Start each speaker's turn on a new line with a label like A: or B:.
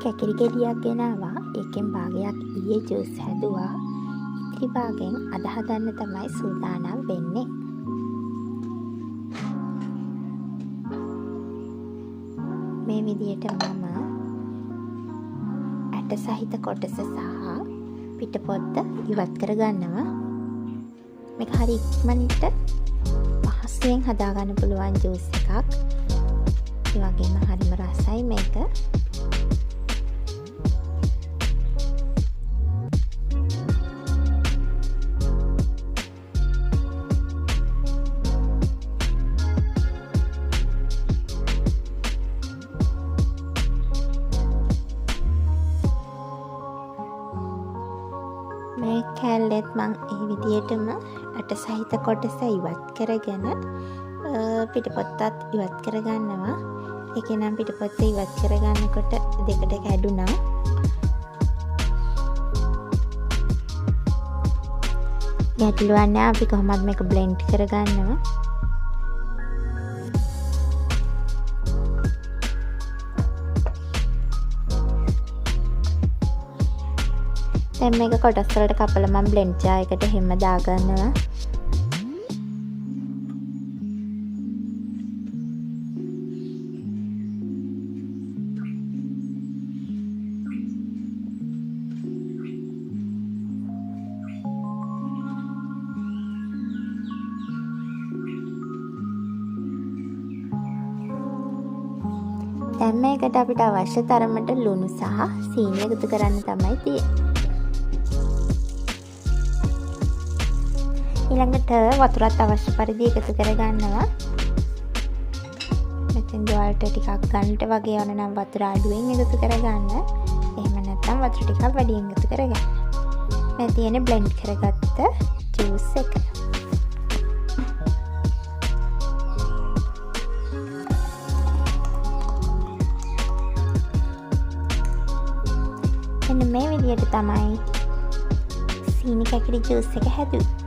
A: කැකිරි ගෙඩියක් ගෙනාවා. ඒකෙන් භාගයක් ඊයේ ජූස් හැදුවා. ඉතිරි භාගයෙන් අද හදන්න තමයි සූදානම් වෙන්නේ. මේ විදියට මම ඇට සහිත කොටස සහ පිටපොත්ත ඉවත් කරගන්නවා. මේක හරි ඉක්මනට පහසුවෙන් හදාගන්න පුළුවන් ජූස් එකක්. ඒ වගේම හරිම රසයි මේක. මේ කැල්ලෙත් මං ඒ විදියටම ඇට සහිත කොටස ඉවත් කරගෙන පිටපොත්තත් ඉවත් කරගන්නවා. ඒකේ නම් පිටපොත්ත ඉවත් කරගන්නකොට දෙකට කැඩුනා. ගැටලුවක් නෑ. අපි කොහොමද මේක බ්ලෙන්ඩ් කරගන්නවා. දැන් මේක කොටස් වලට කපලා මම බ්ලෙන්ඩ් ජාර් එකට හැම දාගන්නවා. දැන් මේකට අපිට අවශ්‍ය තරමට ලුණු සහ සීනි එකතු කරන්න තමයි තියෙන්නේ. ඊළඟට වතුරත් අවශ්‍ය පරිදි එකතු කරගන්නවා. මෙතෙන් ඔයාලට ටිකක් ගන්නට වගේ ඕන නම් වතුර අඩුවෙන් එකතු කරගන්න. එහෙම නැත්නම් වතුර ටිකක් වැඩියෙන් එකතු කරගන්න. මේ තියෙන්නේ බ්ලෙන්ඩ් කරගත්ත ජූස් එක. මෙන්න මේ විදියට තමයි සීනි කැකිරි ජූස් එක හැදුවේ.